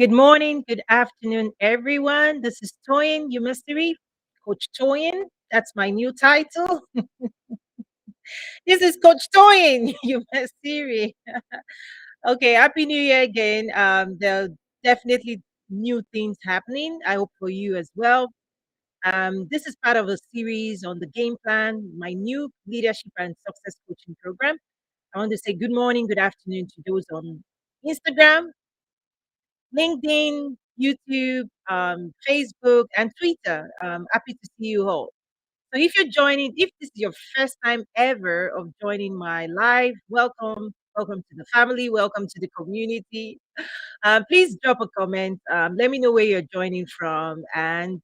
Good morning, good afternoon, everyone. This is Toyin Umesiri, Coach Toyin. That's my new title. This is Coach Toyin Umesiri. Okay, Happy New Year again. There are definitely new things happening. I hope for you as well. This is part of a series on the game plan, my new leadership and success coaching program. I want to say good morning, good afternoon to those on Instagram, LinkedIn, YouTube, Facebook, and Twitter. Happy to see you all. So if this is your first time ever of joining my live, welcome. Welcome to the family. Welcome to the community. Please drop a comment. Let me know where you're joining from and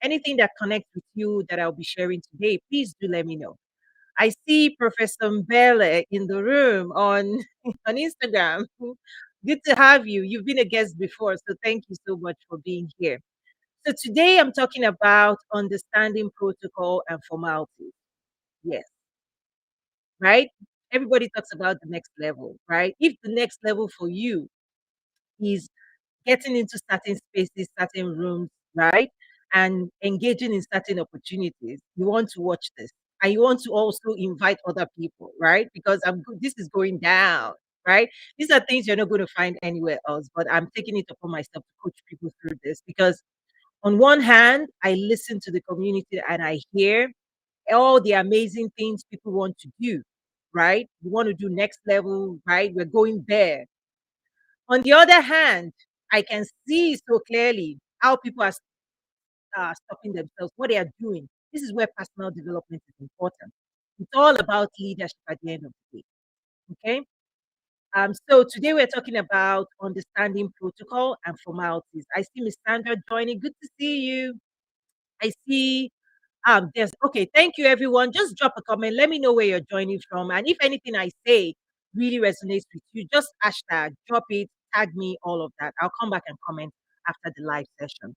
anything that connects with you that I'll be sharing today. Please do let me know. I see Professor Mbele in the room on on Instagram. Good to have you. You've been a guest before, so thank you so much for being here. So today I'm talking about understanding protocol and formalities. Yes, right? Everybody talks about the next level, right? If the next level for you is getting into certain spaces, certain rooms, right? And engaging in certain opportunities, you want to watch this. And you want to also invite other people, right? Because this is going down, right? These are things you're not going to find anywhere else, but I'm taking it upon myself to coach people through this because on one hand, I listen to the community and I hear all the amazing things people want to do, right? We want to do next level, right? We're going there. On the other hand, I can see so clearly how people are stopping themselves, what they are doing. This is where personal development is important. It's all about leadership at the end of the day. Okay. So today we're talking about understanding protocol and formalities. I see Miss Sandra joining. Good to see you. I see there's okay, thank you everyone. Just drop a comment. Let me know where you're joining from. And if anything I say really resonates with you, just hashtag, drop it, tag me, all of that. I'll come back and comment after the live session.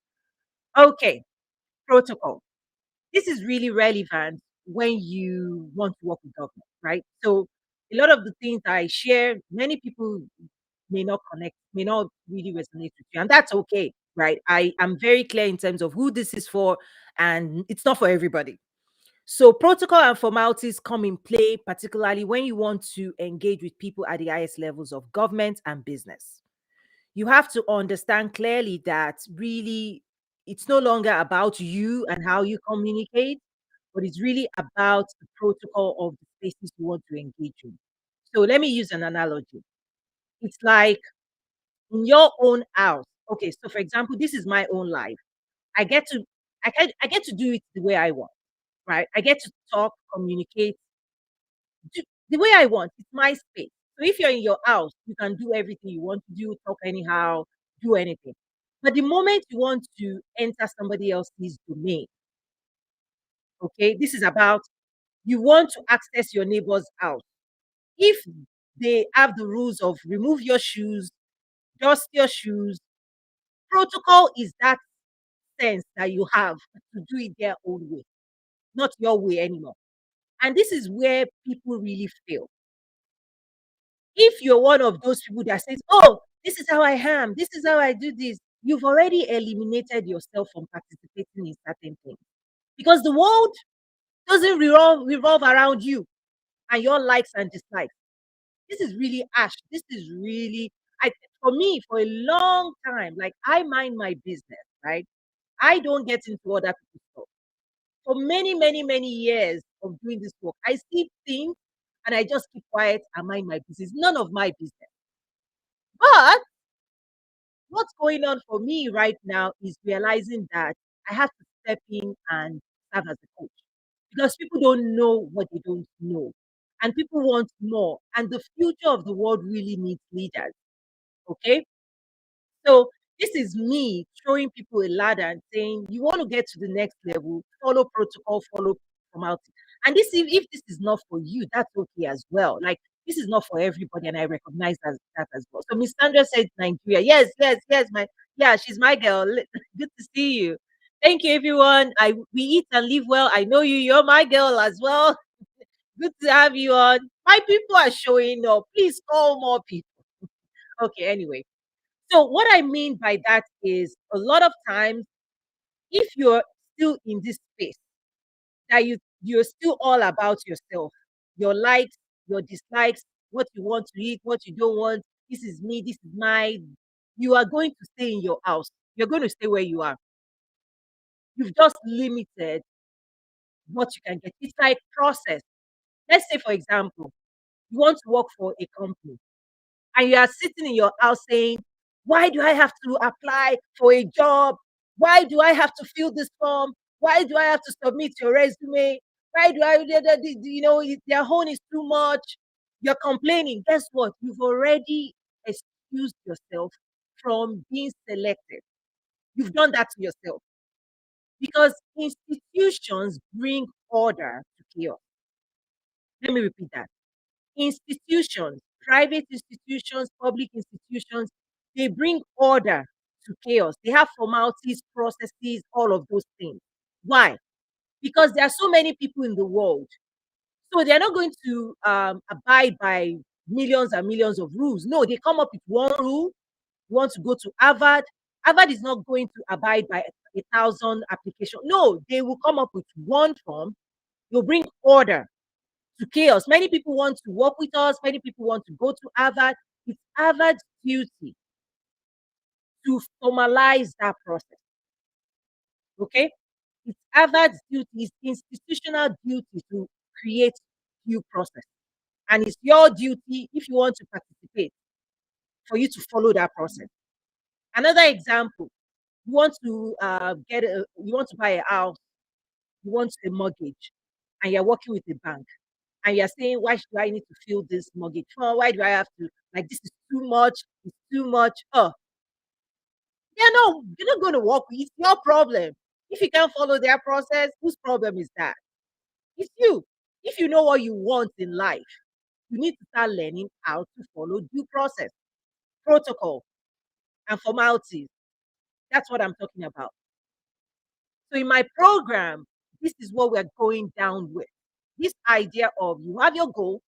Okay, protocol. This is really relevant when you want to work with government, right? So a lot of the things I share, many people may not connect, may not really resonate with you. And that's okay, right? I am very clear in terms of who this is for, and it's not for everybody. So, protocol and formalities come in play, particularly when you want to engage with people at the highest levels of government and business. You have to understand clearly that really it's no longer about you and how you communicate, but it's really about the protocol of the spaces you want to engage in. So, let me use an analogy. It's like in your own house. Okay, so for example, this is my own life. I get to I get to do it the way I want, right? I get to talk, communicate, the way I want. It's my space. So if you're in your house, you can do everything you want to do, talk anyhow, do anything. But the moment you want to enter somebody else's domain, okay, this is about you want to access your neighbor's house. If they have the rules of remove your shoes, dust your shoes, protocol is that sense that you have to do it their own way, not your way anymore. And this is where people really fail. If you're one of those people that says, "Oh, this is how I am, this is how I do this," you've already eliminated yourself from participating in certain things because the world doesn't revolve around you and your likes and dislikes. This is really ash. This is really, I for me, for a long time, like I mind my business, right? I don't get into other people's stuff. For many, many, many years of doing this work, I see things and I just keep quiet and mind my business. None of my business. But what's going on for me right now is realizing that I have to step in and serve as a coach because people don't know what they don't know, and people want more. And the future of the world really needs leaders. Okay, so this is me showing people a ladder and saying, you want to get to the next level, follow protocol, follow formality. And if this is not for you, that's okay as well. Like this is not for everybody, and I recognize that as well. So Miss Sandra said Nigeria. Yes, yes, yes, my yeah, she's my girl. Good to see you. Thank you, everyone. We eat and live well. I know you. You're my girl as well. Good to have you on. My people are showing up. Please call more people. Okay. Anyway, So what I mean by that is a lot of times, if you're still in this space that you're still all about yourself, your likes, your dislikes, what you want to eat, what you don't want, this is me, this is mine, you are going to stay in your house. You're going to stay where you are. You've just limited what you can get. It's like process. Let's say, for example, you want to work for a company and you are sitting in your house saying, why do I have to apply for a job? Why do I have to fill this form? Why do I have to submit your resume? Why do I, their own is too much? You're complaining. Guess what? You've already excused yourself from being selected. You've done that to yourself because institutions bring order to chaos. Let me repeat that. Institutions, private institutions, public institutions, they bring order to chaos. They have formalities, processes, all of those things. Why? Because there are so many people in the world. So they're not going to abide by millions and millions of rules. No, they come up with one rule. You want to go to Harvard. Harvard is not going to abide by 1,000 applications. No, they will come up with one form. You'll bring order to chaos. Many people want to work with us. Many people want to go to Harvard. It's Harvard's duty to formalize that process. Okay? It's Harvard's duty, it's institutional duty to create due process. And it's your duty, if you want to participate, for you to follow that process. Another example, you want to you want to buy a house, you want a mortgage, and you're working with a bank. And you're saying, why do I need to fill this mortgage form? Why do I have to, like, this is too much, it's too much. Oh, you're not going to work with, it's your problem. If you can't follow their process, whose problem is that? It's you. If you know what you want in life, you need to start learning how to follow due process, protocol, and formalities. That's what I'm talking about. So in my program, this is what we're going down with. This idea of you have your goal,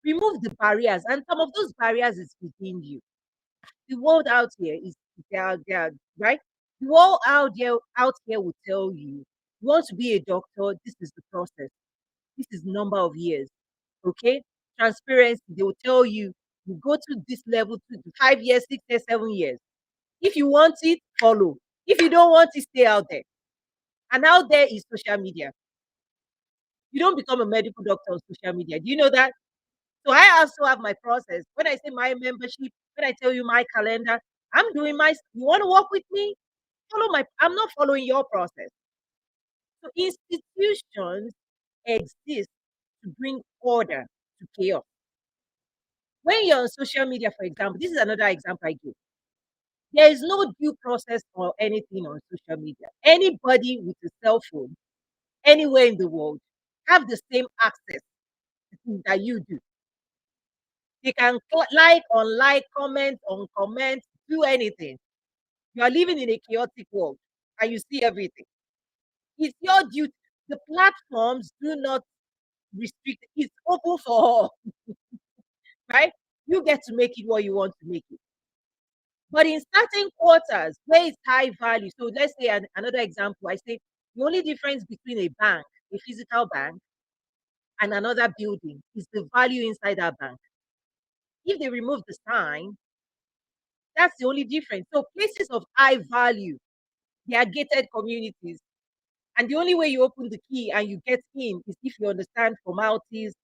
remove the barriers, and some of those barriers is within you. The world out here is there, right? The world out here will tell you, you want to be a doctor, this is the process, this is number of years. Okay? Transparency, they will tell you, you go to this level to 5 years, 6 years, 7 years. If you want it, follow. If you don't want it, stay out there. And out there is social media. You don't become a medical doctor on social media. Do you know that? So I also have my process. When I say my membership, when I tell you my calendar, I'm doing my. You want to work with me? Follow my. I'm not following your process. So institutions exist to bring order to chaos. When you're on social media, for example, this is another example I give. There is no due process or anything on social media. Anybody with a cell phone, anywhere in the world, have the same access that you do. They can like, unlike, comment, uncomment, do anything. You are living in a chaotic world and you see everything. It's your duty. The platforms do not restrict. It's open for all, right? You get to make it what you want to make it. But in certain quarters where it's high value, so let's say another example, I say the only difference between a bank, a physical bank, and another building is the value inside that bank. If they remove the sign, that's the only difference. So places of high value, they are gated communities. And the only way you open the key and you get in is if you understand formalities,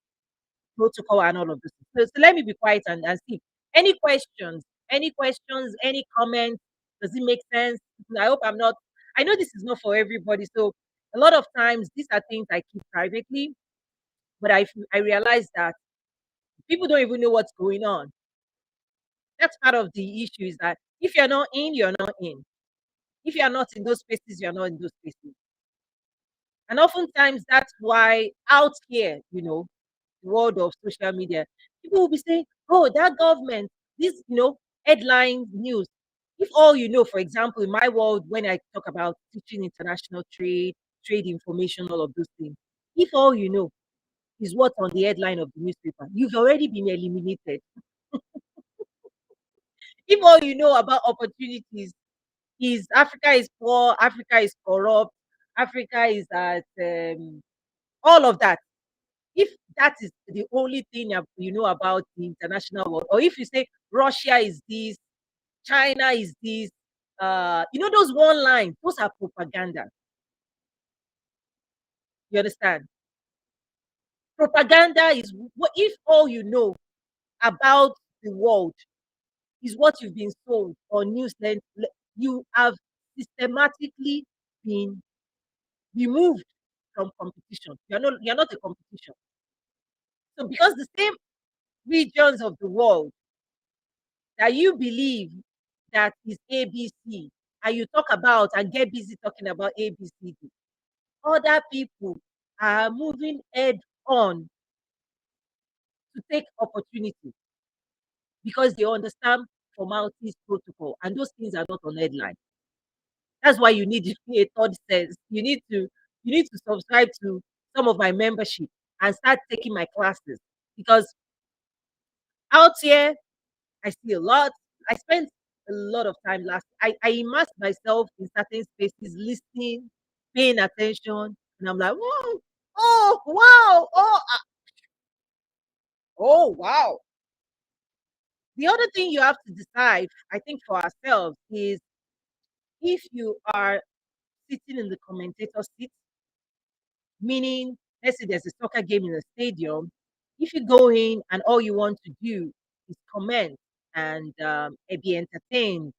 protocol, and all of this. So let me be quiet and see. Any questions? Any questions? Any comments? Does it make sense? I hope I'm not. I know this is not for everybody. So a lot of times these are things I keep privately, but I realize that people don't even know what's going on. That's part of the issue is that if you're not in, you're not in. If you're not in those spaces, you're not in those spaces. And oftentimes that's why out here, the world of social media, people will be saying, oh, that government, this, headline news. If all you know, for example, in my world, when I talk about teaching international trade, trade information, all of those things, if all you know is what's on the headline of the newspaper, you've already been eliminated. If all you know about opportunities is Africa is poor, Africa is corrupt, Africa is at all of that. If that is the only thing you know about the international world, or if you say Russia is this, China is this, those one lines, those are propaganda. You understand? Propaganda is what if all you know about the world is what you've been sold on news, then you have systematically been removed from competition. You're not a competition. So because the same regions of the world that you believe that is ABC, and you talk about and get busy talking about ABCD, other people are moving head on to take opportunity because they understand formalities protocol, and those things are not on headline. That's why you need a third sense. You need to subscribe to some of my membership and start taking my classes, because out here I see a lot. I spent a lot of time last. I immersed myself in certain spaces, listening, paying attention, and I'm like, whoa, oh wow, oh wow. The other thing you have to decide, I think, for ourselves is if you are sitting in the commentator seat, meaning, let's say there's a soccer game in a stadium, if you go in and all you want to do is comment and be entertained,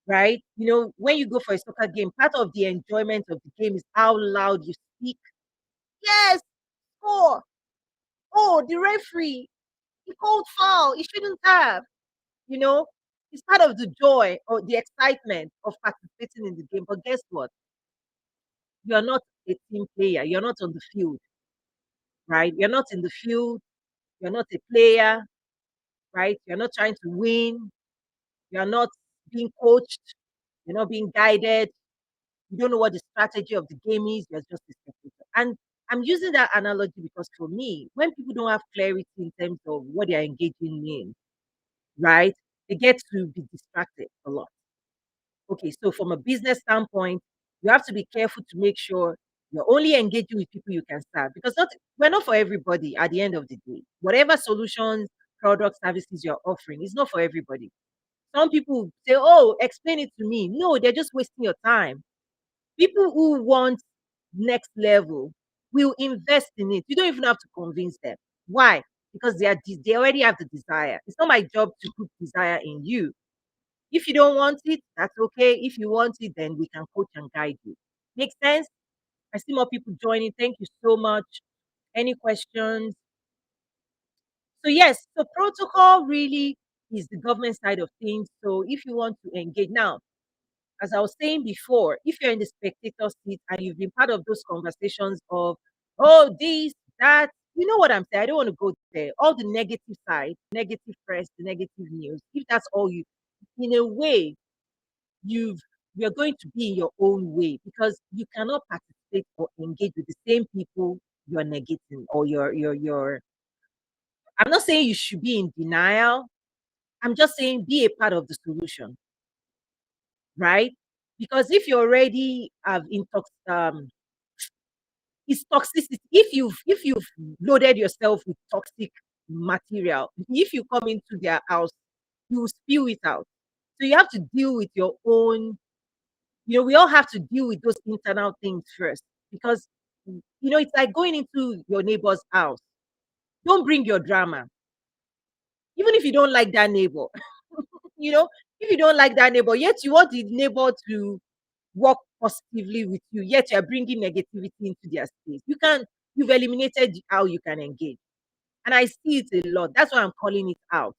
right? When you go for a soccer game, part of the enjoyment of the game is how loud you speak. Yes, score. Oh, the referee, he called foul. He shouldn't have. You know, it's part of the joy or the excitement of participating in the game. But guess what? You're not a team player. You're not on the field, right? You're not in the field. You're not a player, right? You're not trying to win. You're not being coached. You're not being guided. You don't know what the strategy of the game is. You're just a spectator. And I'm using that analogy because for me, when people don't have clarity in terms of what they are engaging in, right, they get to be distracted a lot. Okay, so from a business standpoint, you have to be careful to make sure you're only engaging with people you can serve, because we're not for everybody at the end of the day. Whatever solutions, products, services you're offering is not for everybody. Some people say, oh, explain it to me. No, they're just wasting your time. People who want next level will invest in it. You don't even have to convince them. Why? Because they already have the desire. It's not my job to put desire in you. If you don't want it, that's okay. If you want it, then we can coach and guide you. Make sense? I see more people joining. Thank you so much. Any questions? So yes, so protocol really is the government side of things. So if you want to engage now, as I was saying before, if you're in the spectator seat and you've been part of those conversations of, oh, this, that, you know what I'm saying? I don't want to go there. All the negative side, negative press, the negative news. If that's all you, in a way, you've you're going to be in your own way, because you cannot participate or engage with the same people you're negating, or you're I'm not saying you should be in denial. I'm just saying be a part of the solution, right? Because if you already have it's toxicity. If you've loaded yourself with toxic material, if you come into their house, you will spew it out. So you have to deal with your own. We all have to deal with those internal things first, because it's like going into your neighbor's house. Don't bring your drama, even if you don't like that neighbor. you know, if you don't like that neighbor, yet you want the neighbor to work positively with you, yet you're bringing negativity into their space. You've eliminated how you can engage. And I see it a lot. That's why I'm calling it out.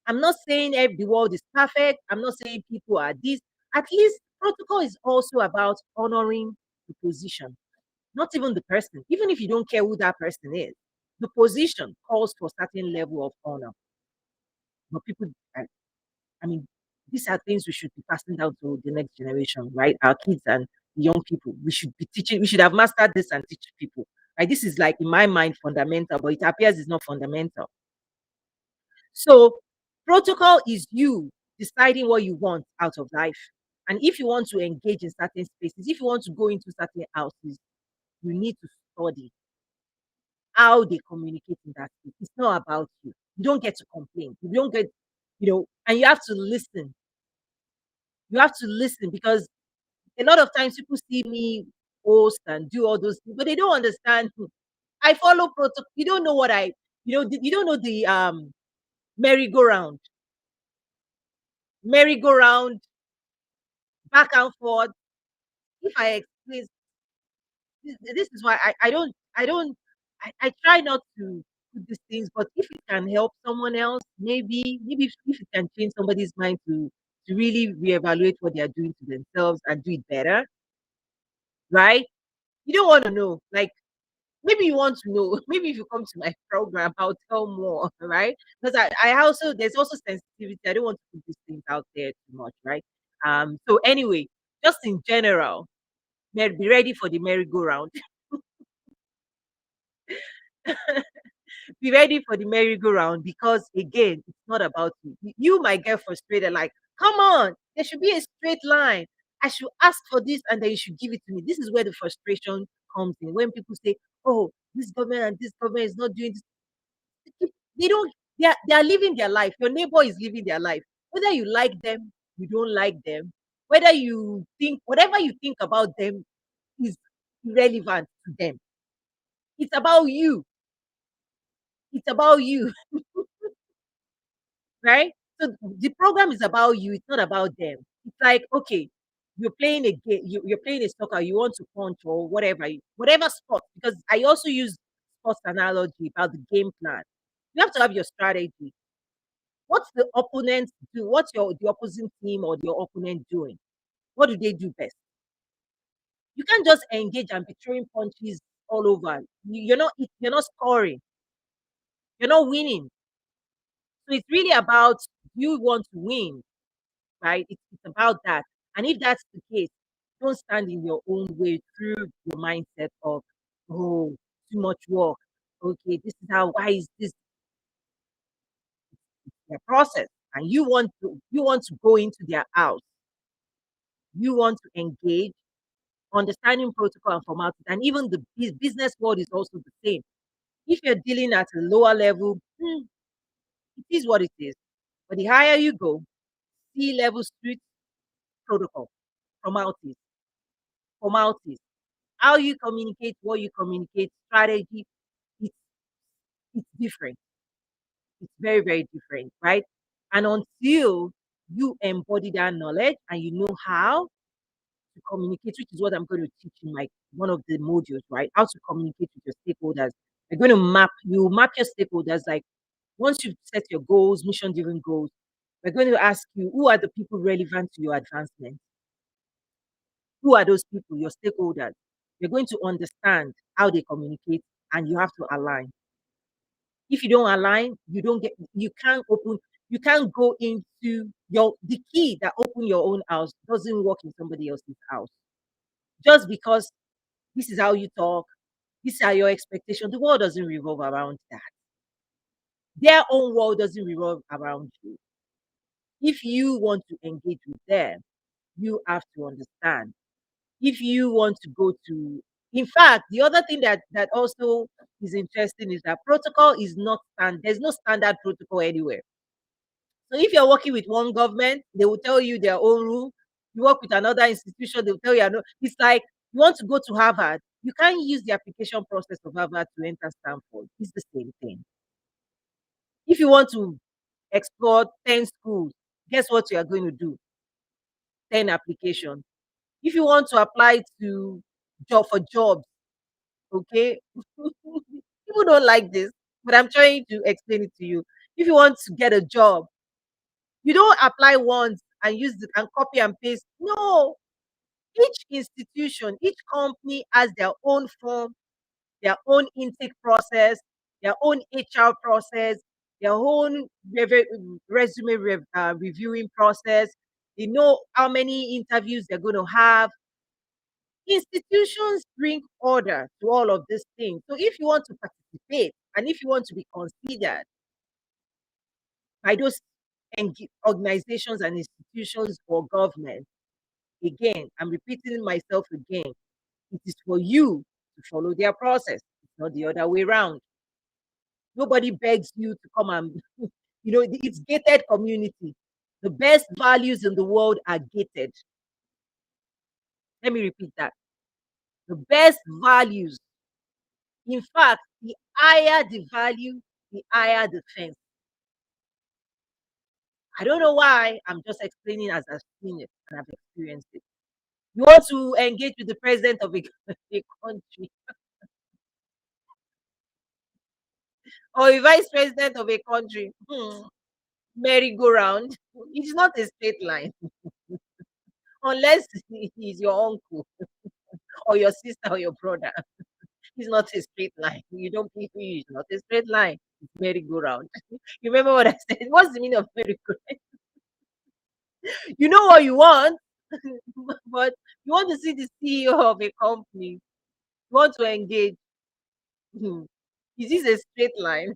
I'm not saying the world is perfect. I'm not saying people are this. At least protocol is also about honoring the position, not even the person. Even if you don't care who that person is, the position calls for a certain level of honor. But people, I mean, these are things we should be passing down to the next generation, right? Our kids and young people. We should be teaching, we should have mastered this and teach people. Right? This is like, in my mind, fundamental, but it appears it's not fundamental. So protocol is you deciding what you want out of life. And if you want to engage in certain spaces, if you want to go into certain houses, you need to study how they communicate in that space. It's not about you. You don't get to complain. You don't get, and you have to listen. You have to listen because a lot of times people see me host and do all those things, but they don't understand. I follow protocol. You don't know what you don't know the merry-go-round, merry-go-round, back and forth. If I explain, this is why I try not to do these things, but if it can help someone else, maybe if it can change somebody's mind to really reevaluate what they are doing to themselves and do it better, right? You don't want to know. Like, maybe you want to know. Maybe if you come to my program, I'll tell more, right? Because I also there's also sensitivity. I don't want to put these things out there too much, right? So anyway, just in general, be ready for the merry-go-round. Be ready for the merry-go-round because again, it's not about you. You might get frustrated, like, come on, there should be a straight line. I should ask for this and then you should give it to me. This is where the frustration comes in. When people say, oh, this government and this government is not doing this, they don't, they are living their life. Your neighbor is living their life. Whether you like them, you don't like them, whether you think whatever you think about them is irrelevant to them. It's about you. It's about you. Right? So the program is about you. It's not about them. It's like, okay, you're playing a game, you're playing a soccer, you want to punch or whatever, whatever sport. Because I also use sports analogy about the game plan. You have to have your strategy. What's the opponent do? What's the opposing team or your opponent doing? What do they do best? You can't just engage and be throwing punches all over. You're not scoring. You're not winning. So it's really about you want to win, right? It's about that. And if that's the case, don't stand in your own way through your mindset of, oh, too much work. Okay, this is how, why is this their process? And you want to go into their house. You want to engage, understanding protocol and formalities. And even the business world is also the same. If you're dealing at a lower level, it is what it is. But the higher you go, C-level street protocol, formalities, formalities. How you communicate, what you communicate, strategy, it's it's different. It's very, very different, right? And until you embody that knowledge and you know how to communicate, which is what I'm going to teach in my one of the modules, right? How to communicate with your stakeholders. You're going to map your stakeholders. Like once you've set your goals, mission-driven goals, we're going to ask you who are the people relevant to your advancement. Who are those people, your stakeholders? You're going to understand how they communicate and you have to align. If you don't align, you can't go into the key that open your own house doesn't work in somebody else's house. Just because this is how you talk, these are your expectations. The world doesn't revolve around that. Their own world doesn't revolve around you. If you want to engage with them, you have to understand. If you want to go to, in fact, the other thing that also is interesting is that protocol is not there's no standard protocol anywhere. So if you're working with one government, they will tell you their own rule. You work with another institution, they'll tell you. It's like you want to go to Harvard, you can't use the application process of Harvard to enter Stanford. It's the same thing. If you want to explore 10 schools, guess what you are going to do? 10 applications. If you want to apply to jobs, okay? People don't like this, but I'm trying to explain it to you. If you want to get a job, you don't apply once and use it and copy and paste. No, each institution, each company has their own form, their own intake process, their own HR process, their own resume reviewing process. They know how many interviews they're going to have. Institutions bring order to all of these things. So if you want to participate and if you want to be considered by those and organizations and institutions or government. Again, I'm repeating myself again. It is for you to follow their process. It's not the other way around. Nobody begs you to come and, it's gated community. The best values in the world are gated. Let me repeat that. The best values, in fact, the higher the value, the higher the fence. I don't know why. I'm just explaining as I've seen it and I've experienced it. You want to engage with the president of a, a country or a vice president of a country, merry-go-round. It's not a straight line unless he's your uncle or your sister or your brother. It's not a straight line. You don't believe me, it's not a straight line. It's merry-go-round. You remember what I said? What's the meaning of merry-go-round? You know what you want, but you want to see the CEO of a company. You want to engage. Hmm. Is this a straight line?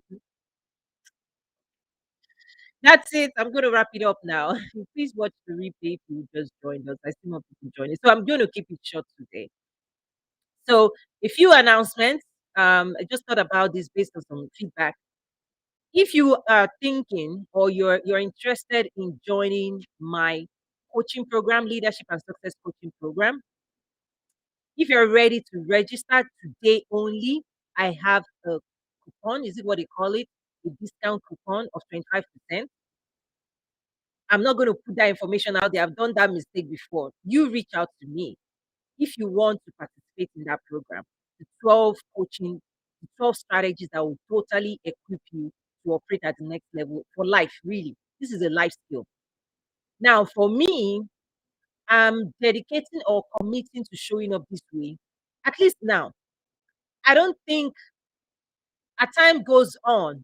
That's it. I'm going to wrap it up now. Please watch the replay if you just joined us. I see more people joining. So I'm going to keep it short today. So a few announcements. I just thought about this based on some feedback. If you are thinking or you're interested in joining my coaching program, leadership and success coaching program, if you're ready to register today only, I have a coupon. Is it what they call it? A discount coupon of 25%. I'm not going to put that information out there. I've done that mistake before. You reach out to me if you want to participate in that program. The 12 coaching, the 12 strategies that will totally equip you to operate at the next level for life, really. This is a life skill. Now, for me, I'm dedicating or committing to showing up this way. At least now, I don't think as time goes on,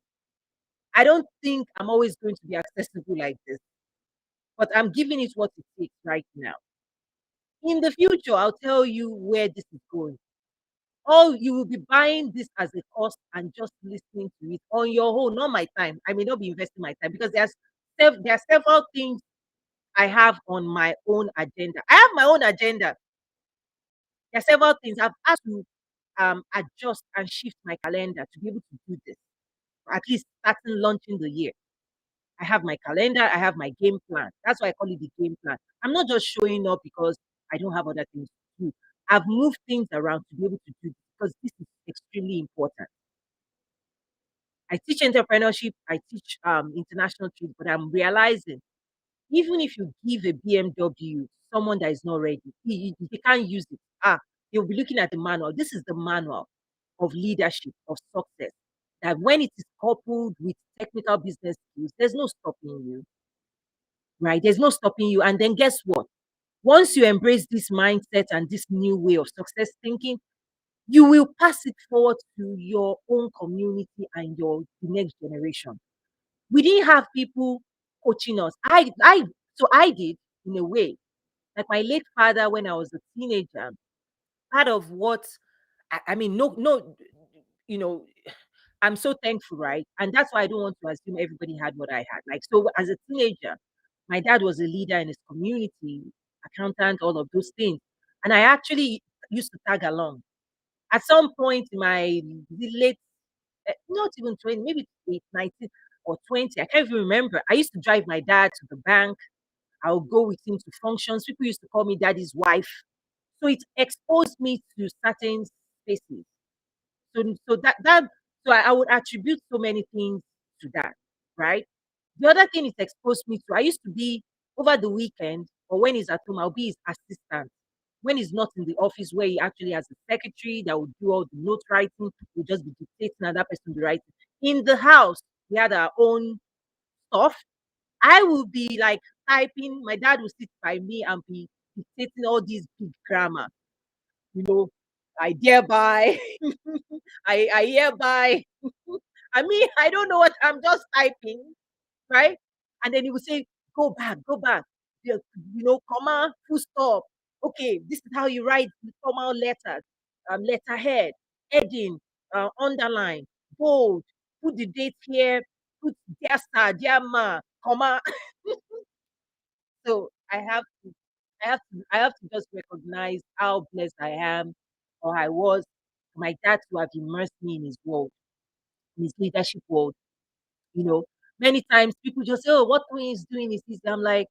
I don't think I'm always going to be accessible like this, but I'm giving it what it takes right now. In the future, I'll tell you where this is going. Or you will be buying this as a course and just listening to it on your own, not my time. I may not be investing my time because there are several things I have on my own agenda. I have my own agenda. There are several things I've had to adjust and shift my calendar to be able to do this. At least starting launching the year. I have my calendar, I have my game plan. That's why I call it the game plan. I'm not just showing up because I don't have other things to do. I've moved things around to be able to do this because this is extremely important. I teach entrepreneurship, I teach international trade, but I'm realizing even if you give a BMW someone that is not ready, he can't use it. They'll be looking at the manual. This is the manual of leadership, of success. That when it is coupled with technical business skills, there's no stopping you, right? There's no stopping you. And then guess what? Once you embrace this mindset and this new way of success thinking, you will pass it forward to your own community and your the next generation. We didn't have people coaching us. I did in a way. Like my late father, when I was a teenager, part of what I mean, no, you know, I'm so thankful, right? And that's why I don't want to assume everybody had what I had. Like, so as a teenager, my dad was a leader in his community, accountant, all of those things. And I actually used to tag along. At some point in my late, not even 20, maybe 19 or 20, I can't even remember. I used to drive my dad to the bank. I would go with him to functions. People used to call me daddy's wife. So it exposed me to certain spaces. So I would attribute so many things to that, right? The other thing it exposed me to, I used to be over the weekend or when he's at home, I'll be his assistant. When he's not in the office where he actually has a secretary that would do all the note writing, we'll just be dictating and that person will be writing. In the house, we had our own stuff. I will be like typing, my dad will sit by me and be dictating all these big grammar, you know, I thereby, I hereby. I mean, I don't know what I'm just typing, right? And then he would say, go back, comma, full stop. Okay, this is how you write the formal letters, letterhead, heading, underline, bold, put the date here, put dear sir, dear ma, comma. So I have to just recognize how blessed I am or I was for my dad to have immersed me in his world, in his leadership world. You know, many times people just say, "Oh, what Tony is doing is this." I'm like,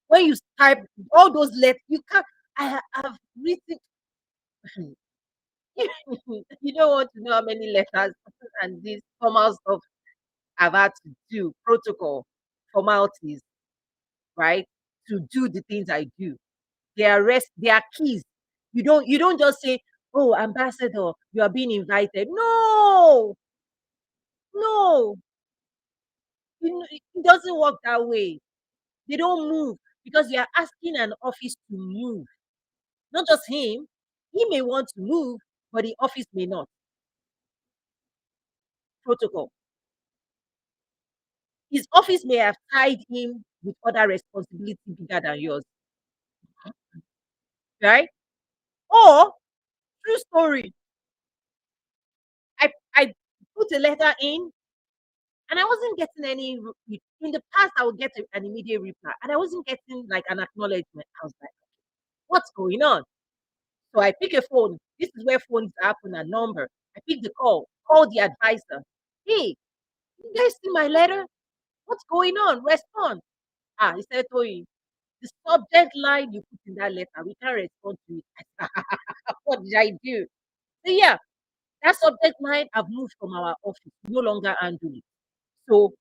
when you type all those letters, you can't. Have written. You don't want to know how many letters and this formal stuff I've had to do, protocol, formalities, right? To do the things I do. They are keys. You don't just say, "Oh, ambassador, you are being invited." No, no, it doesn't work that way. They don't move because you are asking an office to move. Not just him. He may want to move, but the office may not. Protocol. His office may have tied him with other responsibility bigger than yours, right? Or true story. I put a letter in and I wasn't getting any. In the past, I would get an immediate reply, and I wasn't getting like an acknowledgement. I was like, "What's going on?" So I pick a phone. This is where phones happen, a number. I pick the call the advisor. "Hey, you guys see my letter? What's going on? Respond." Ah, he said, "Toyi, the subject line you put in that letter, we can't respond to it." What did I do? So yeah, that subject line I've moved from our office, no longer handle it. So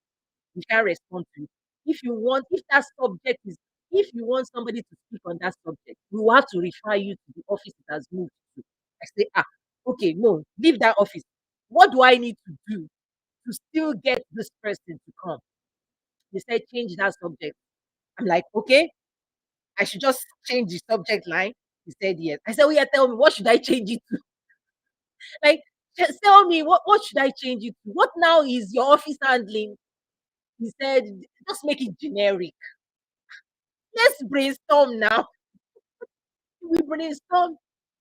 we can't respond to it. If that subject is, if you want somebody to speak on that subject, we will have to refer you to the office it has moved to. I say, okay, no, leave that office. What do I need to do to still get this person to come? They said, change that subject. I'm like, okay, I should just change the subject line. He said, yes. I said, oh, yeah, tell me, what should I change it to? Like, just tell me, what should I change it to? What now is your office handling? He said, just make it generic. Let's brainstorm now. We brainstorm.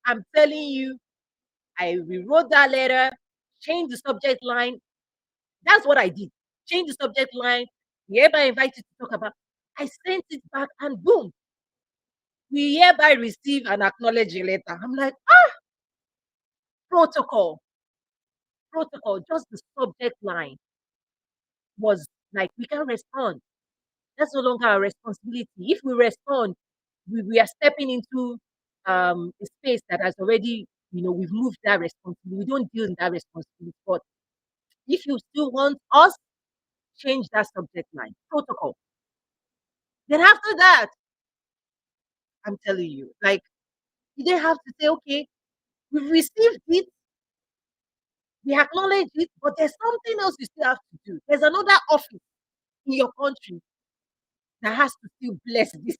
I'm telling you, I rewrote that letter, changed the subject line. That's what I did. Change the subject line. We hereby invite you to talk about. I sent it back and boom, we hereby receive and acknowledge a letter. I'm like, protocol, protocol. Just the subject line was like, we can respond. That's no longer our responsibility. If we respond, we are stepping into a space that has already, we've moved that responsibility. We don't deal in that responsibility. But if you still want us, change that subject line. Protocol. Then after that, I'm telling you, like, you don't have to say, okay, we've received it, we acknowledge it, but there's something else you still have to do. There's another office in your country that has to still bless this.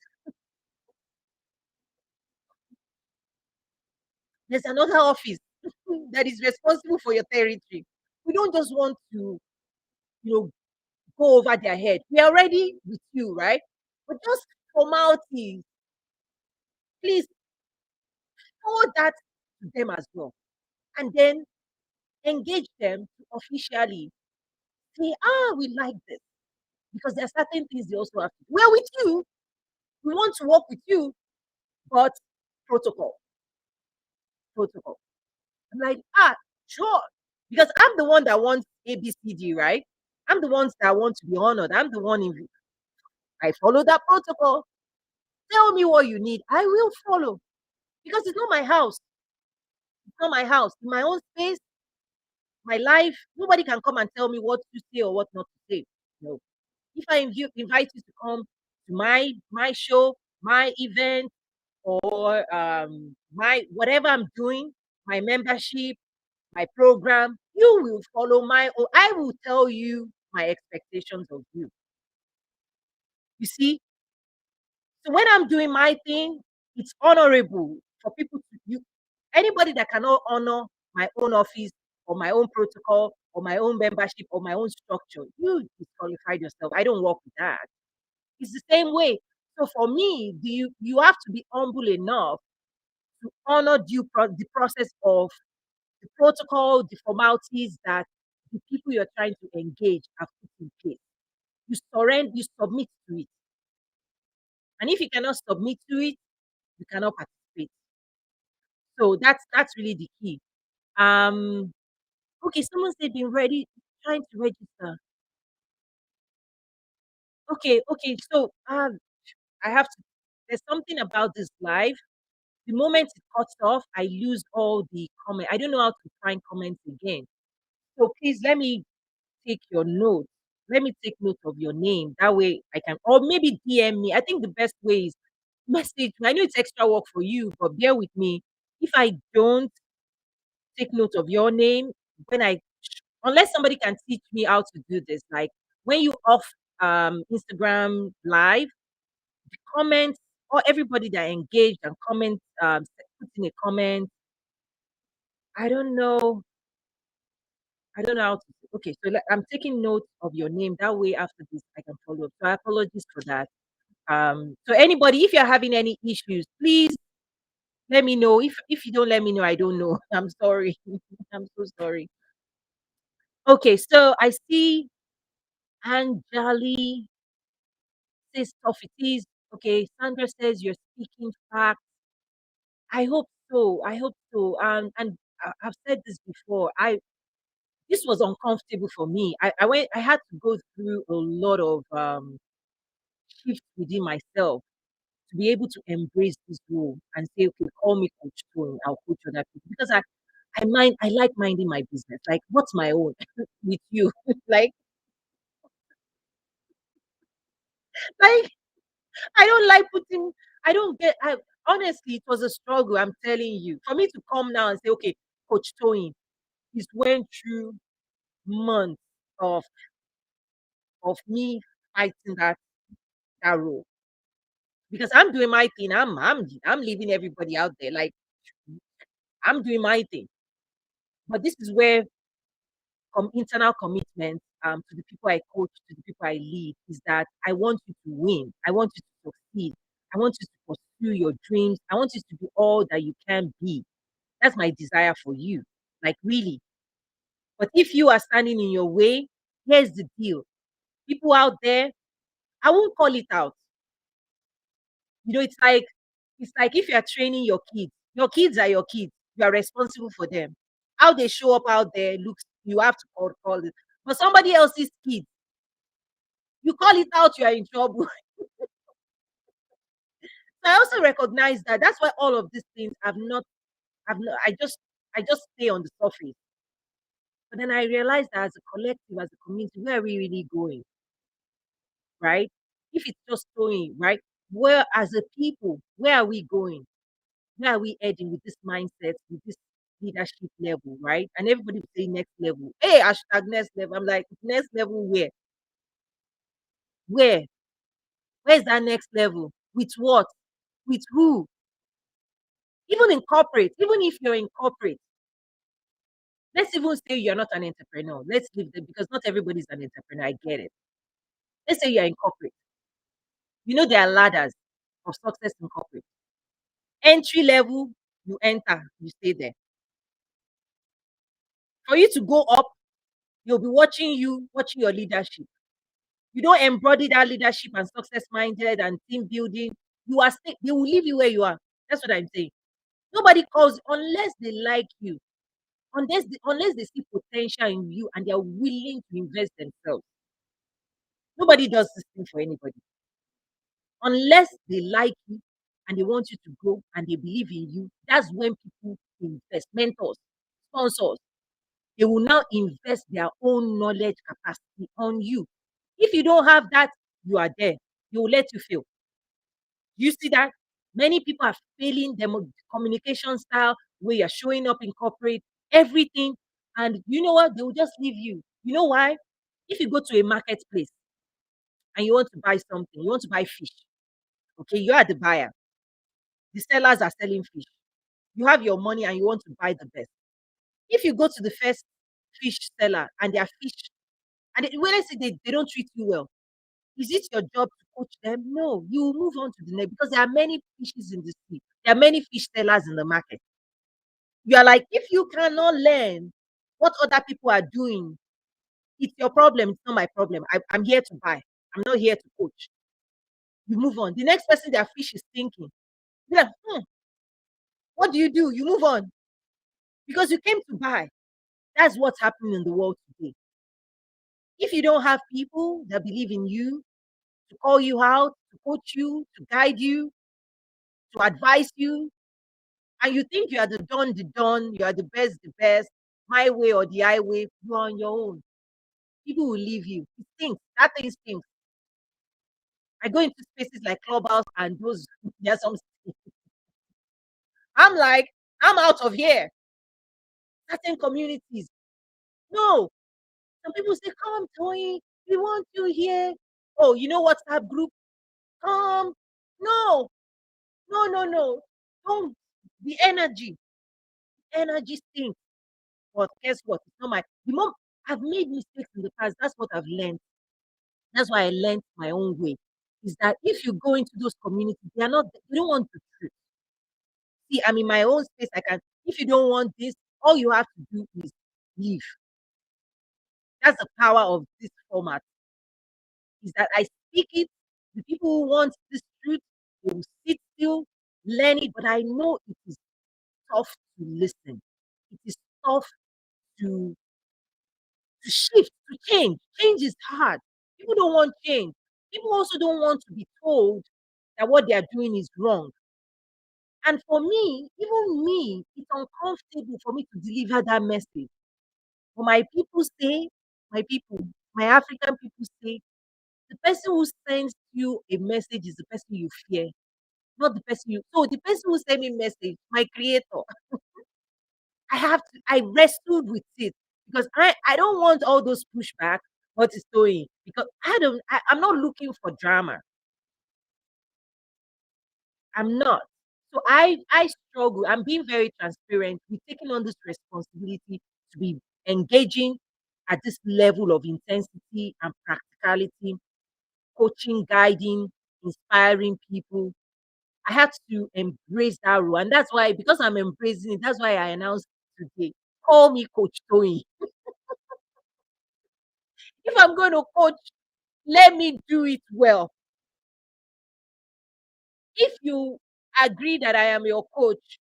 There's another office that is responsible for your territory. We don't just want to, you know, go over their head. We're already with you, right? But just formalities, please forward that to them as well. And then engage them to officially say, we like this. Because there are certain things they also have to do. We're with you. We want to work with you, but protocol, protocol. I'm like, sure. Because I'm the one that wants ABCD, right? I'm the ones that want to be honored. I'm the one in, I follow that protocol. Tell me what you need. I will follow. Because it's not my house. It's not my house. In my own space, my life, nobody can come and tell me what to say or what not to say. No. If I invite you to come to my show, my event, or my whatever I'm doing, my membership, my program, you will follow my own. I will tell you my expectations of you. You see, so when I'm doing my thing, it's honorable for people to you. Anybody that cannot honor my own office or my own protocol or my own membership or my own structure, you disqualified yourself. I don't work with that. It's the same way. So for me, you have to be humble enough to honor the process of the protocol, the formalities that the people you're trying to engage have put in place. You surrender, you submit to it. And if you cannot submit to it, you cannot participate. So that's really the key. Um, okay, someone said been ready, trying to register. Okay, okay. So I have to. There's something about this live. The moment it cuts off, I lose all the comment. I don't know how to find comments again. So please let me take your note. Let me take note of your name. That way I can, or maybe DM me. I think the best way is message me. I know it's extra work for you, but bear with me. If I don't take note of your name, when I, unless somebody can teach me how to do this, like when you off Instagram live, the comments or everybody that engaged and comment, put in a comment. I don't know. I don't know how to. Okay, so I'm taking note of your name. That way, after this, I can follow up. So apologies for that. So anybody, if you're having any issues, please let me know. If you don't let me know, I don't know. I'm sorry. I'm so sorry. Okay, so I see Anjali says tough it is. Okay, Sandra says you're speaking facts. I hope so. I hope so. And I've said this before. This was uncomfortable for me. I had to go through a lot of shifts within myself to be able to embrace this role and say, okay, call me Coach Tone, I'll coach other people. Because I like minding my business. Like, what's my own with you? like, like I don't like putting. I don't get. I honestly, it was a struggle. I'm telling you. For me to come now and say, okay, Coach Tone, he's went through months of me fighting that role because I'm doing my thing. I'm leaving everybody out there. Like I'm doing my thing. But this is where internal commitment to the people I coach, to the people I lead, is that I want you to win. I want you to succeed. I want you to pursue your dreams. I want you to be all that you can be. That's my desire for you. Like really. But if you are standing in your way, here's the deal. People out there, I won't call it out. It's like if you are training your kids are your kids. You are responsible for them. How they show up out there looks you have to call it. But somebody else's kids, you call it out, you are in trouble. So I also recognize that. That's why all of these things have not I just stay on the surface. But then I realized that as a collective, as a community, where are we really going? Right? If it's just going, right? Where as a people, where are we going? Where are we heading with this mindset, with this leadership level, right? And everybody will say next level. Hey, hashtag next level. I'm like, next level where? Where? Where's that next level? With what? With who? Even in corporate, even if you're in corporate, let's even say you're not an entrepreneur. Let's leave them because not everybody's an entrepreneur. I get it. Let's say you're in corporate. You know there are ladders of success in corporate. Entry level, you enter, you stay there. For you to go up, you'll be watching your leadership. You don't embody that leadership and success minded and team building. They will leave you where you are. That's what I'm saying. Nobody calls unless they like you, unless they see potential in you and they are willing to invest themselves. Nobody does this thing for anybody. Unless they like you and they want you to grow and they believe in you, that's when people invest. Mentors, sponsors, they will now invest their own knowledge capacity on you. If you don't have that, you are there. They will let you fail. You see that? Many people are failing their communication style, where you're showing up in corporate, everything. And you know what? They will just leave you. You know why? If you go to a marketplace and you want to buy something, you want to buy fish, okay, you are the buyer. The sellers are selling fish. You have your money and you want to buy the best. If you go to the first fish seller and their fish, and when I say they don't treat you well, is it your job to coach them? No, you will move on to the next because there are many fishes in the sea. There are many fish sellers in the market. You are like, if you cannot learn what other people are doing, it's your problem. It's not my problem. I'm here to buy. I'm not here to coach. You move on. The next person their fish is thinking, yeah, what do? You move on because you came to buy. That's what's happening in the world today. If you don't have people that believe in you, to call you out, to coach you, to guide you, to advise you, and you think you are the don, you are the best, my way or the highway, you're on your own. People will leave you. It stinks. That thing stinks. I go into spaces like Clubhouse and those, there's some, I'm like, I'm out of here. Certain communities. No. Some people say, come, Tony, we want you here. Oh, you know what's that group? Come. No, no. Don't. The energy stinks. But guess what? It's not my, the mom, I've made mistakes in the past. That's what I've learned. That's why I learned my own way. Is that if you go into those communities, they are not, they don't want the truth. See, I'm in my own space. I can, if you don't want this, all you have to do is leave. That's the power of this format. Is that I speak it. The people who want this truth, they will sit still, learn it. But I know it is tough to listen. It is tough to shift, to change. Change is hard. People don't want change. People also don't want to be told that what they are doing is wrong. And for me, even me, it's uncomfortable for me to deliver that message. But my people say, my people, my African people say, the person who sends you a message is the person you fear, not the person you. So the person who sent me message, my creator, I wrestled with it because I don't want all those pushback. What is doing? Because I'm not looking for drama. I'm not. So I struggle. I'm being very transparent. We're taking on this responsibility to be engaging at this level of intensity and practicality, coaching, guiding, inspiring people. I had to embrace that role. And that's why, because I'm embracing it, that's why I announced today. Call me Coach Tony. If I'm going to coach, let me do it well. If you agree that I am your coach,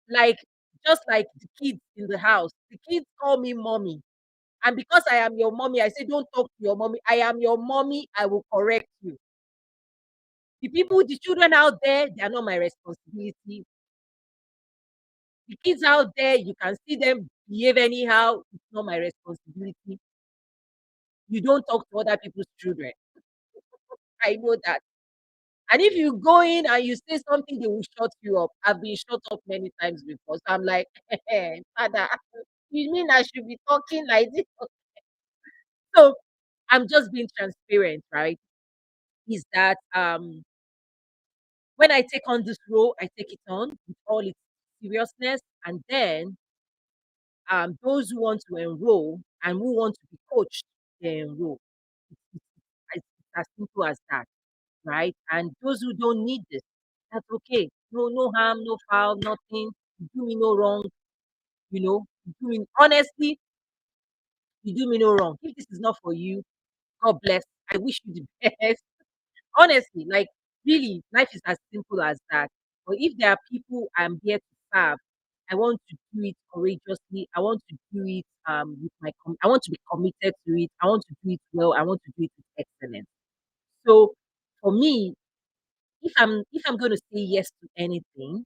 like just like the kids in the house, the kids call me mommy. And because I am your mommy, I say, don't talk to your mommy. I am your mommy. I will correct you. The people, the children out there, they are not my responsibility. The kids out there, you can see them behave anyhow. It's not my responsibility. You don't talk to other people's children. I know that. And if you go in and you say something, they will shut you up. I've been shut up many times before. So I'm like, Father, you mean I should be talking like this? So I'm just being transparent, right? Is that when I take on this role, I take it on with all its seriousness. And then those who want to enroll and who want to be coached, they enroll. It's, it's as simple as that, right? And those who don't need this, that's okay. No harm, no foul, nothing. You do me no wrong, You do me honestly, you do me no wrong. If this is not for you, God bless. I wish you the best. Honestly, like really, life is as simple as that. But if there are people I'm here to serve, I want to do it courageously. I want to do it with I want to be committed to it. I want to do it well. I want to do it with excellence. So for me, if I'm going to say yes to anything,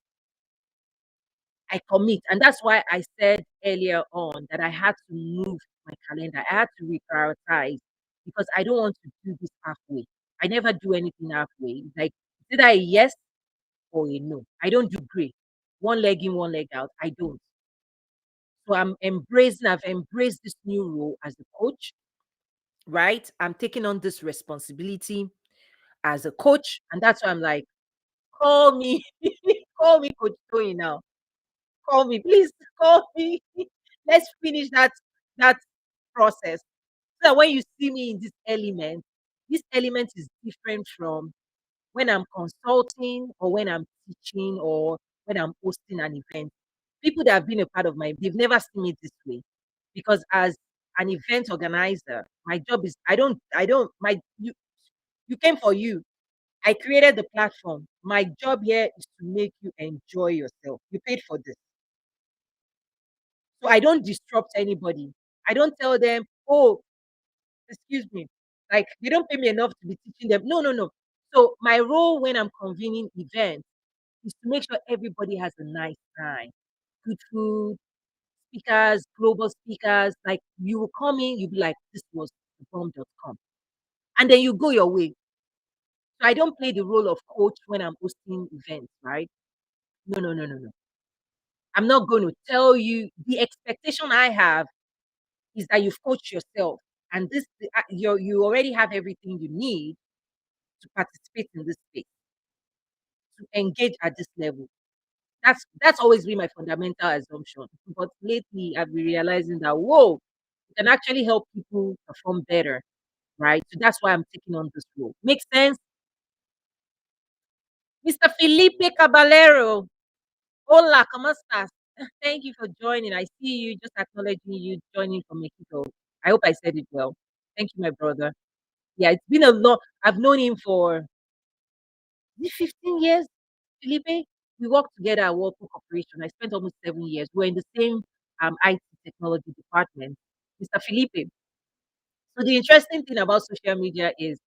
I commit. And that's why I said earlier on that I had to move my calendar. I had to reprioritize because I don't want to do this halfway. I never do anything halfway. It's like it's either a yes or a no. I don't do gray. One leg in, one leg out. I don't. So I've embraced this new role as a coach, right? I'm taking on this responsibility as a coach. And that's why I'm like, call me, call me Coach Tony now. Call me, please call me. Let's finish that process. So that when you see me in this element is different from when I'm consulting or when I'm teaching or when I'm hosting an event. People that have been a part of they've never seen me this way. Because as an event organizer. My job is I don't my you came for you. I created the platform. My job here is to make you enjoy yourself. You paid for this. So I don't disrupt anybody. I don't tell them, oh, excuse me. Like they don't pay me enough to be teaching them. No, no, no. So my role when I'm convening events is to make sure everybody has a nice time. Good food, speakers, global speakers. Like you will come in, you'll be like, this was the bomb.com. And then you go your way. So I don't play the role of coach when I'm hosting events, right? No, no, no, no, no. I'm not going to tell you the expectation I have is that you've coached yourself and you already have everything you need to participate in this space, to engage at this level. That's always been my fundamental assumption. But lately I've been realizing that whoa, it can actually help people perform better, right? So that's why I'm taking on this role. Makes sense? Mr. Felipe Caballero. Hola, ¿cómo estás? Thank you for joining. I see you just acknowledging you joining from Mexico. I hope I said it well. Thank you, my brother. Yeah, it's been a long. I've known him for is it 15 years, Felipe. We worked together at Whirlpool Corporation. I spent almost 7 years. We're in the same IT technology department, Mr. Felipe. So the interesting thing about social media is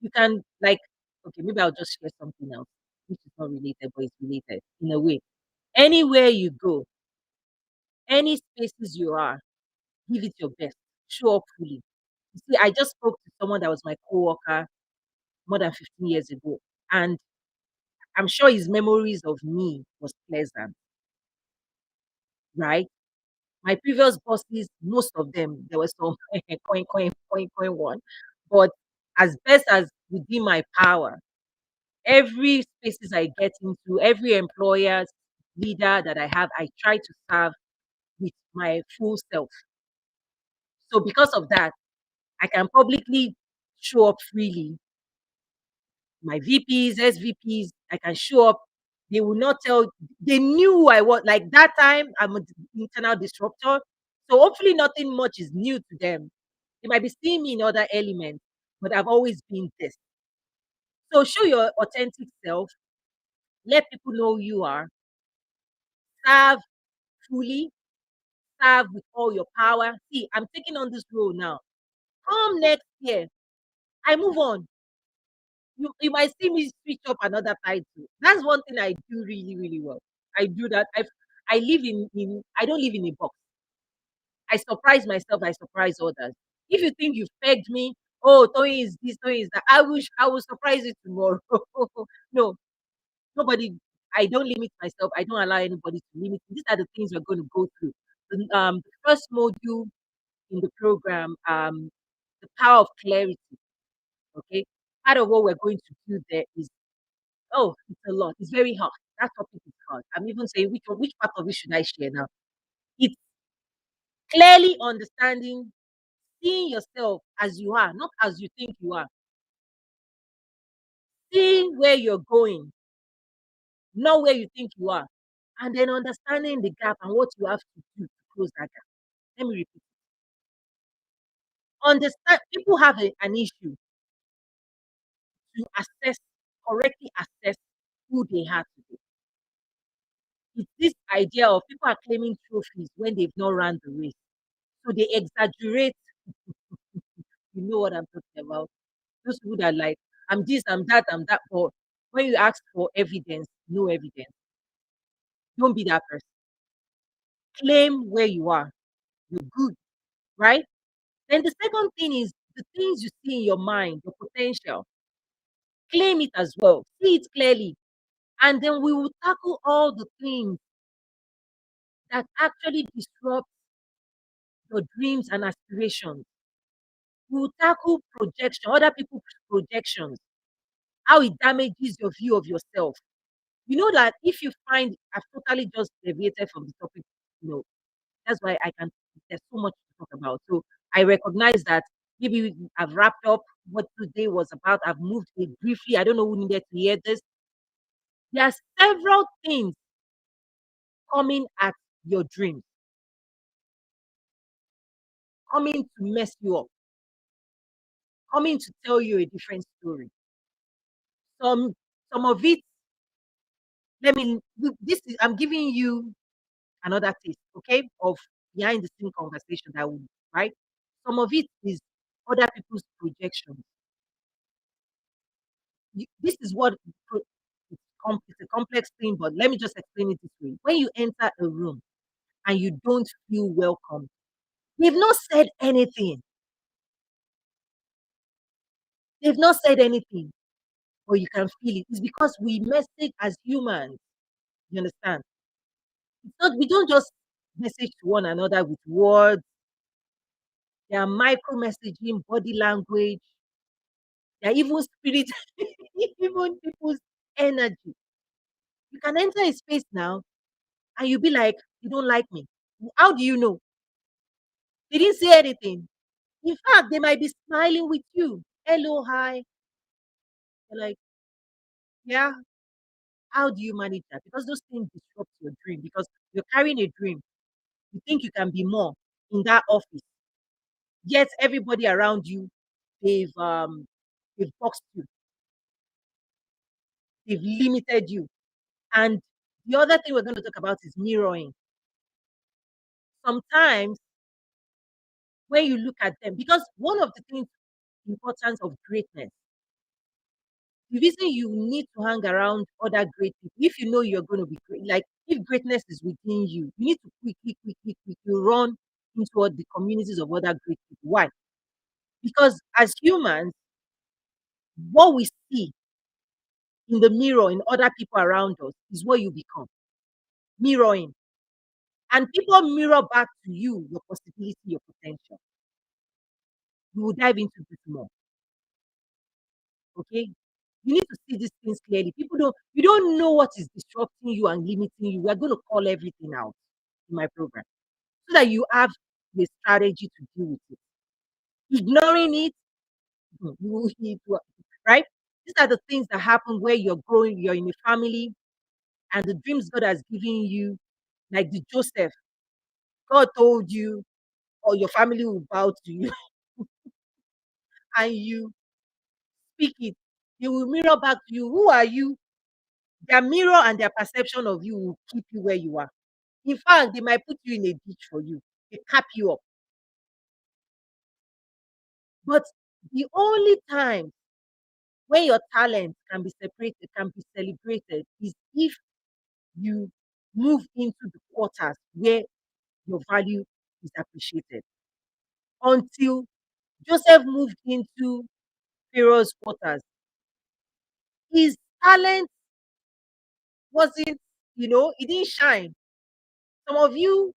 you can like, okay, maybe I'll just share something else, which is not related, but it's related in a way. Anywhere you go, any spaces you are, give it your best. Show up fully. You see, I just spoke to someone that was my coworker more than 15 years ago, and I'm sure his memories of me was pleasant, right? My previous bosses, most of them, there was some coin one. But as best as within my power, every spaces I get into, every employer, leader that I have, I try to serve with my full self. So because of that, I can publicly show up freely. My VPs, SVPs, I can show up. They will not tell, they knew who I was. Like that time, I'm an internal disruptor. So hopefully nothing much is new to them. They might be seeing me in other elements, but I've always been this. So show your authentic self. Let people know who you are. Serve fully. Serve with all your power. See, I'm taking on this role now. Come next year, I move on. You might see me switch up another title. That's one thing I do really, really well. I do that. I live in I don't live in a box. I surprise myself, I surprise others. If you think you've pegged me, oh, Tony is this, Tony is that, I will surprise you tomorrow. No, nobody, I don't limit myself. I don't allow anybody to limit me. These are the things we're going to go through. The first module in the program, the power of clarity. Okay. Part of what we're going to do there is, oh, it's a lot. It's very hard. That topic is hard. I'm even saying which part of it should I share now? It's clearly understanding, seeing yourself as you are, not as you think you are. Seeing where you're going, not where you think you are. And then understanding the gap and what you have to do to close that gap. Let me repeat. Understand people have an issue to assess, correctly assess who they have to be. It's this idea of people are claiming trophies when they've not run the race. So they exaggerate. You know what I'm talking about. Those people that like, I'm this, I'm that, I'm that. But when you ask for evidence, no evidence. Don't be that person. Claim where you are. You're good, right? Then the second thing is the things you see in your mind, your potential. Claim it as well. See it clearly. And then we will tackle all the things that actually disrupt your dreams and aspirations. We will tackle projection, other people's projections, how it damages your view of yourself. You know that if you find I've totally just deviated from the topic, you know, that's why I can there's so much to talk about. So I recognize that maybe I've wrapped up what today was about. I've moved it briefly. I don't know who needed to hear this. There are several things coming at your dreams. coming to mess you up, coming to tell you a different story. Some some of it, let me this is I'm giving you another taste, okay, of behind the scene conversation that we right. Some of it is other people's projections. This is what it's a complex thing, but let me just explain it this way. When you enter a room and you don't feel welcome, they've not said anything. They've not said anything, but you can feel it. It's because we message as humans. You understand? It's not, we don't just message to one another with words. There are micro messaging, body language. There are even spirit, even people's energy. You can enter a space now and you'll be like, you don't like me. How do you know? They didn't say anything. In fact, they might be smiling with you. Hello, hi. You're like, yeah, how do you manage that? Because those things disrupt your dream because you're carrying a dream. You think you can be more in that office. Yet everybody around you, they've boxed you, they've limited you. And the other thing we're going to talk about is mirroring. Sometimes when you look at them, because one of the things importance of greatness, the reason you need to hang around other great people, if you know you're going to be great, like if greatness is within you, you need to quickly run into all the communities of other great people. Why? Because as humans, what we see in the mirror in other people around us is what you become. Mirroring. And people mirror back to you your possibility, your potential. We will dive into this more. Okay? You need to see these things clearly. People don't, you don't know what is disrupting you and limiting you. We're going to call everything out in my program so that you have the strategy to deal with it. Ignoring it, right? These are the things that happen where you're growing, you're in a family, and the dreams God has given you, like the Joseph, God told you, or your family will bow to you, and you speak it. They will mirror back to you. Who are you? Their mirror and their perception of you will keep you where you are. In fact, they might put you in a ditch for you. They cap you up. But the only time when your talent can be separated, can be celebrated, is if you move into the quarters where your value is appreciated. Until Joseph moved into Pharaoh's quarters, his talent wasn't, it didn't shine. Some of you,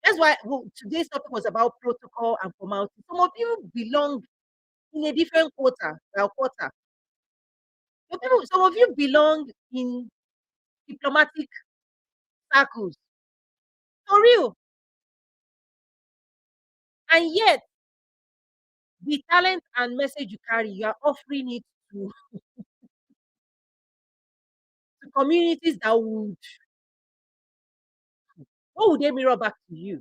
that's why today's topic was about protocol and formalities. Some of you belong in a different quarter. Some of you belong in diplomatic circles. For real. And yet, the talent and message you carry, you are offering it to communities that would, what would they mirror back to you?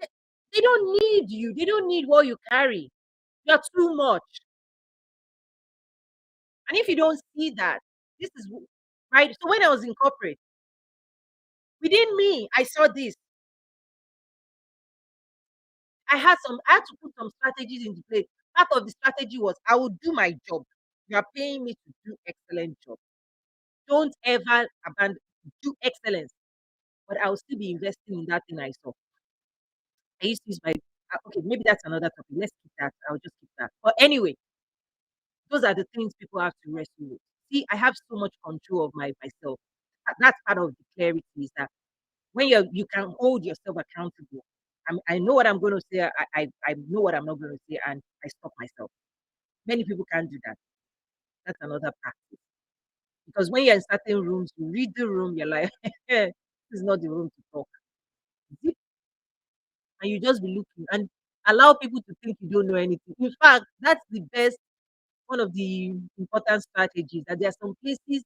They, they don't need you. They don't need what you carry. You're too much. And if you don't see that, this is right. So when I was in corporate, within me, I saw this. I had to put some strategies into place. Part of the strategy was I would do my job. You are paying me to do excellent job. Don't ever abandon, do excellence. But I will still be investing in that thing I saw. I used to use my okay, maybe that's another topic. Let's keep that. I'll just keep that. But anyway, those are the things people have to wrestle with. See, I have so much control of myself. That's part of the clarity is that when you can hold yourself accountable. I know what I'm going to say. I know what I'm not going to say, and I stop myself. Many people can't do that. That's another practice. Because when you're in certain rooms, you read the room, you're like, this is not the room to talk. Zip, and you just be looking and allow people to think you don't know anything. In fact, that's the best, one of the important strategies that there are some places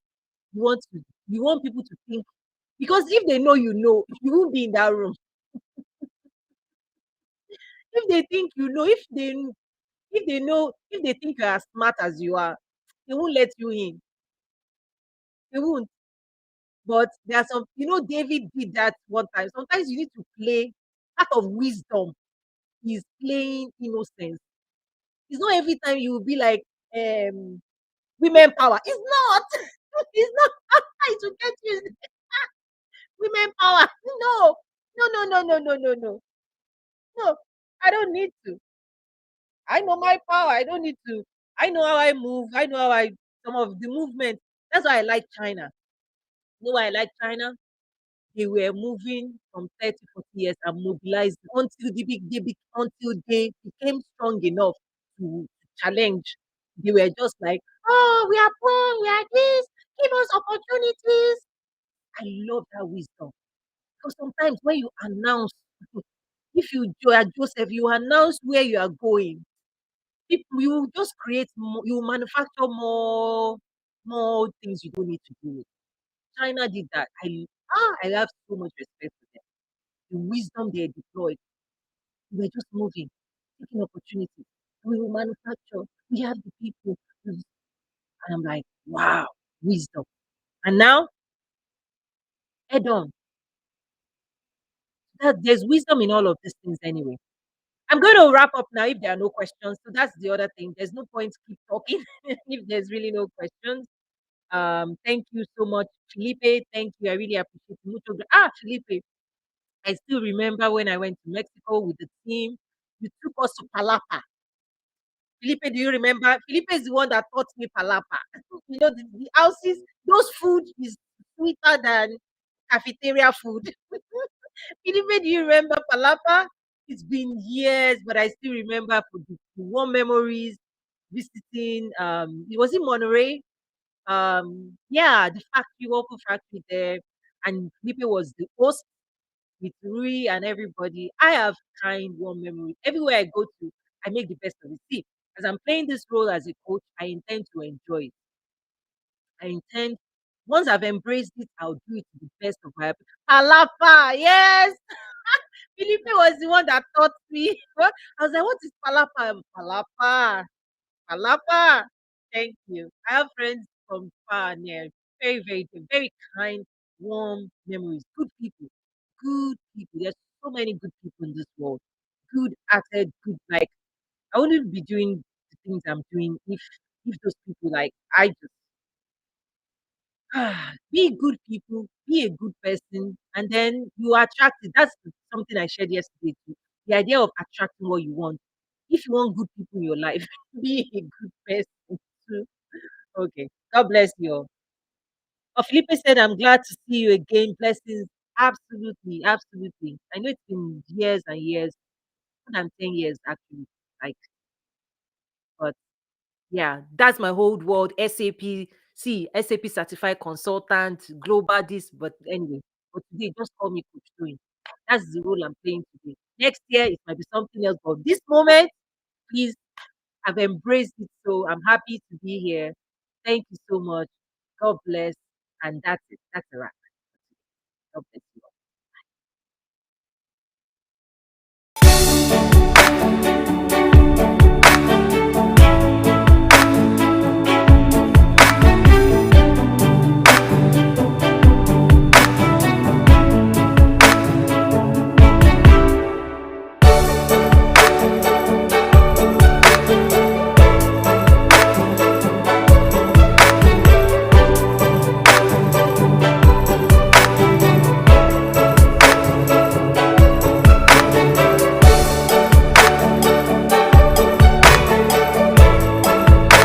you want people to think because if they know you know, you won't be in that room. If they think you know, if they know, if they think you are as smart as you are, they won't let you in. They won't. But there are some, David did that one time. Sometimes you need to play out of wisdom. He's playing innocence. It's not every time you will be like, women power. It's not. It's not. It will get you women power. No. No, no, no, no, no, no, no. No. I don't need to. I know my power. I don't need to. I know how I move. I know how I some of the movement. That's why I like China. You know why I like China? They were moving from 30, 40 years and mobilized until until they became strong enough to challenge. They were just like, oh, we are poor, we are this, give us opportunities. I love that wisdom. Because sometimes when you announce, if you are Joseph, you announce where you are going. People, you just create more, you manufacture more things you don't need to do. China did that. I have so much respect for them. The wisdom they deployed. We were just moving, taking opportunities. We will manufacture. We have the people. And I'm like, wow, wisdom. And now, head on. There's wisdom in all of these things anyway. I'm going to wrap up now if there are no questions. So that's the other thing. There's no point to keep talking if there's really no questions. Thank you so much, Felipe. Thank you. I really appreciate it. Felipe, I still remember when I went to Mexico with the team. You took us to Palapa. Felipe, do you remember? Felipe is the one that taught me palapa. The houses, those food is sweeter than cafeteria food. Felipe, do you remember palapa? It's been years, but I still remember for the warm memories visiting. It was in Monterey. Yeah, the factory, Waffle factory there, and Felipe was the host with Rui and everybody. I have kind, warm memories. Everywhere I go to, I make the best of it. See, as I'm playing this role as a coach, I intend to enjoy it. I intend, once I've embraced it, I'll do it to the best of my ability. Palapa, yes. Felipe was the one that taught me. I was like, what is palapa? Palapa, palapa. Thank you. I have friends from far and near, very, very, very kind, warm memories. Good people. Good people. There's so many good people in this world. Good hearted, good like I wouldn't be doing the things I'm doing if those people like I just be good people, be a good person, and then you attract it. That's something I shared yesterday too. The idea of attracting what you want. If you want good people in your life, be a good person too. Okay. God bless you all. Oh, Felipe said, I'm glad to see you again. Blessings. Absolutely, absolutely. I know it's been years and years, more than 10 years actually. Like, but yeah, that's my whole world. SAP, see, SAP certified consultant, global this, but anyway, but today just call me Coach Doing. That's the role I'm playing today. Next year it might be something else, but this moment, please, I've embraced it. So I'm happy to be here. Thank you so much. God bless. And that's it. That's a wrap. God bless.